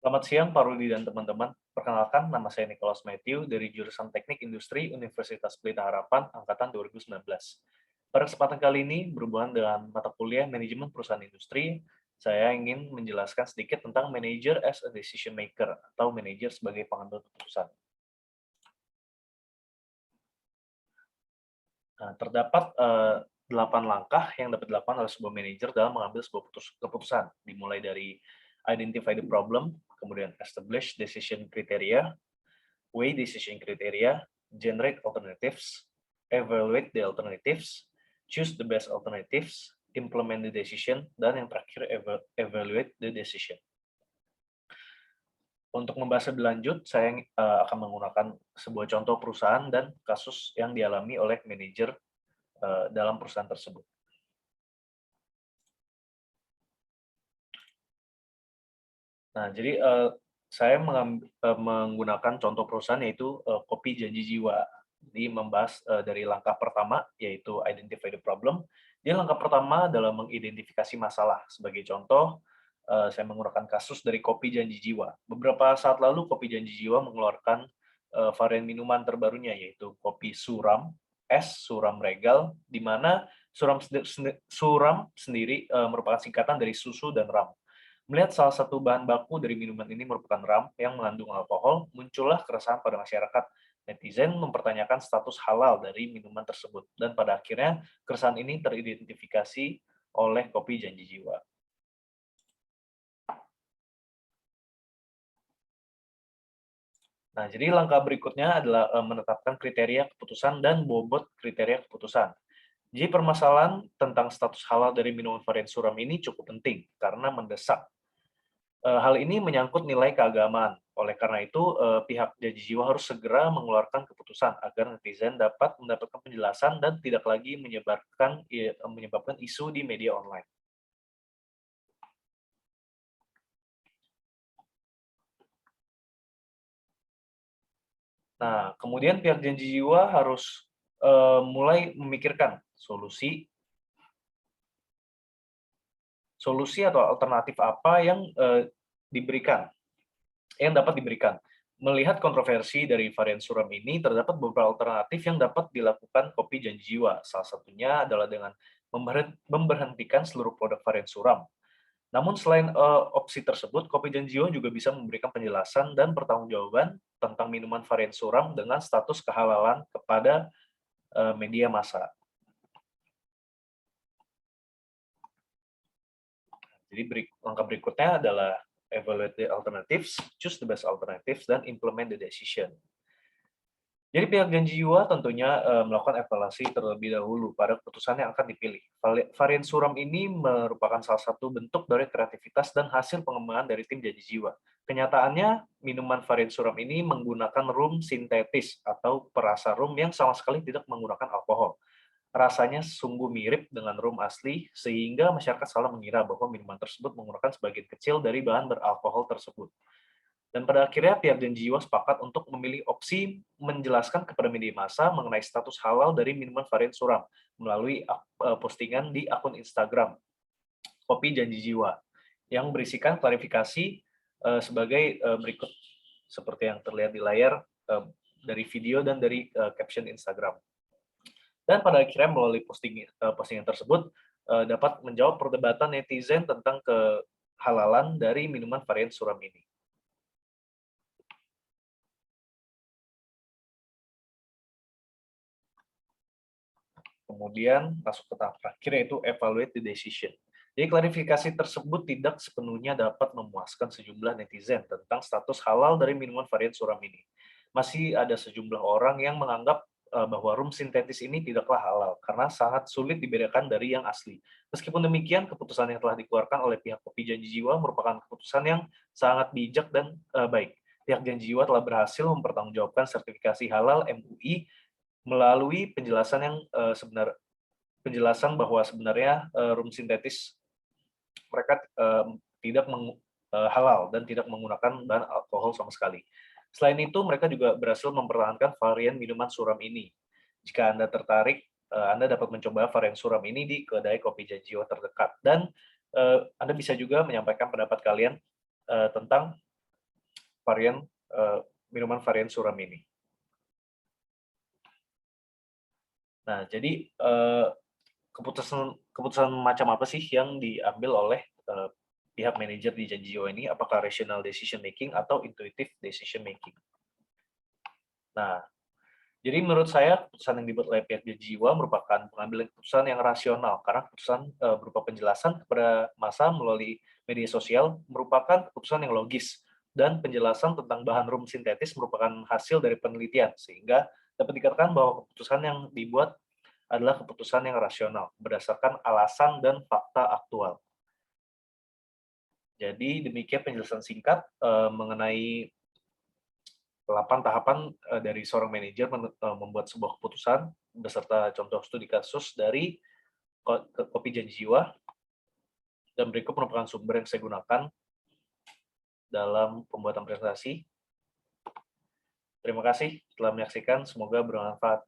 Selamat siang Pak Rudi dan teman-teman. Perkenalkan, nama saya Nicholas Matthew dari jurusan Teknik Industri Universitas Pelita Harapan Angkatan 2019. Pada kesempatan kali ini, berhubungan dengan mata kuliah Manajemen Perusahaan Industri, saya ingin menjelaskan sedikit tentang Manager as a Decision Maker atau manajer sebagai pengambil keputusan. Nah, terdapat 8 langkah yang dapat dilakukan oleh sebuah manajer dalam mengambil sebuah keputusan, dimulai dari identify the problem, kemudian establish decision criteria, weigh decision criteria, generate alternatives, evaluate the alternatives, choose the best alternatives, implement the decision, dan yang terakhir evaluate the decision. Untuk membahas lebih lanjut, saya akan menggunakan sebuah contoh perusahaan dan kasus yang dialami oleh manajer dalam perusahaan tersebut. Nah, jadi saya menggunakan contoh perusahaan yaitu Kopi Janji Jiwa. Jadi membahas dari langkah pertama yaitu identify the problem. Jadi langkah pertama adalah mengidentifikasi masalah. Sebagai contoh, saya menggunakan kasus dari Kopi Janji Jiwa. Beberapa saat lalu Kopi Janji Jiwa mengeluarkan varian minuman terbarunya yaitu kopi suram, es suram regal, di mana suram sendiri merupakan singkatan dari susu dan ram. Melihat salah satu bahan baku dari minuman ini merupakan ram yang mengandung alkohol, muncullah keresahan pada masyarakat. Netizen mempertanyakan status halal dari minuman tersebut, dan pada akhirnya keresahan ini teridentifikasi oleh Kopi Janji Jiwa. Nah, jadi langkah berikutnya adalah menetapkan kriteria keputusan dan bobot kriteria keputusan. Jadi permasalahan tentang status halal dari minuman varian suram ini cukup penting karena mendesak. Hal ini menyangkut nilai keagamaan. Oleh karena itu, pihak Janji Jiwa harus segera mengeluarkan keputusan agar netizen dapat mendapatkan penjelasan dan tidak lagi menyebabkan isu di media online. Nah, kemudian pihak Janji Jiwa harus mulai memikirkan solusi atau alternatif apa diberikan yang dapat diberikan. Melihat kontroversi dari varian suram ini, terdapat beberapa alternatif yang dapat dilakukan Kopi Janji Jiwa. Salah satunya adalah dengan memberhentikan seluruh produk varian suram. Namun selain opsi tersebut, Kopi Janji Jiwa juga bisa memberikan penjelasan dan pertanggungjawaban tentang minuman varian suram dengan status kehalalan kepada media massa. Jadi langkah berikutnya adalah evaluate the alternatives, choose the best alternatives, dan implement the decision. Jadi pihak Janji Jiwa tentunya melakukan evaluasi terlebih dahulu pada keputusan yang akan dipilih. Varian suram ini merupakan salah satu bentuk dari kreativitas dan hasil pengembangan dari tim Janji Jiwa. Kenyataannya, minuman varian suram ini menggunakan rum sintetis atau perasa rum yang sama sekali tidak menggunakan alkohol. Rasanya sungguh mirip dengan rum asli, sehingga masyarakat salah mengira bahwa minuman tersebut menggunakan sebagian kecil dari bahan beralkohol tersebut. Dan pada akhirnya pihak Janji Jiwa sepakat untuk memilih opsi menjelaskan kepada media massa mengenai status halal dari minuman varian suram melalui postingan di akun Instagram Kopi Janji Jiwa yang berisikan klarifikasi sebagai berikut, seperti yang terlihat di layar dari video dan dari caption Instagram. Dan pada akhirnya melalui postingan tersebut dapat menjawab perdebatan netizen tentang kehalalan dari minuman varian suram ini. Kemudian masuk ke tahap terakhir yaitu evaluate the decision. Jadi klarifikasi tersebut tidak sepenuhnya dapat memuaskan sejumlah netizen tentang status halal dari minuman varian suram ini. Masih ada sejumlah orang yang menganggap bahwa rum sintetis ini tidaklah halal karena sangat sulit dibedakan dari yang asli. Meskipun demikian, keputusan yang telah dikeluarkan oleh pihak Kopi Janji Jiwa merupakan keputusan yang sangat bijak dan baik. Pihak Janji Jiwa telah berhasil mempertanggungjawabkan sertifikasi halal MUI melalui penjelasan yang penjelasan bahwa sebenarnya rum sintetis mereka tidak halal dan tidak menggunakan bahan alkohol sama sekali. Selain itu, mereka juga berhasil mempertahankan varian minuman suram ini. Jika Anda tertarik, Anda dapat mencoba varian suram ini di kedai Kopi Janji Jiwa terdekat. Dan Anda bisa juga menyampaikan pendapat kalian tentang varian minuman varian suram ini. Nah, jadi keputusan macam apa sih yang diambil oleh pihak manajer di Janji Jiwa ini? Apakah rational decision making atau intuitive decision making? Nah, jadi menurut saya keputusan yang dibuat oleh pihak Janji Jiwa merupakan pengambilan keputusan yang rasional karena keputusan berupa penjelasan kepada massa melalui media sosial merupakan keputusan yang logis dan penjelasan tentang bahan rum sintetis merupakan hasil dari penelitian sehingga dapat dikatakan bahwa keputusan yang dibuat adalah keputusan yang rasional berdasarkan alasan dan fakta aktual. Jadi demikian penjelasan singkat mengenai 8 tahapan dari seorang manajer membuat sebuah keputusan beserta contoh studi kasus dari Kopi Janji Jiwa, dan berikut merupakan sumber yang saya gunakan dalam pembuatan presentasi. Terima kasih telah menyaksikan, semoga bermanfaat.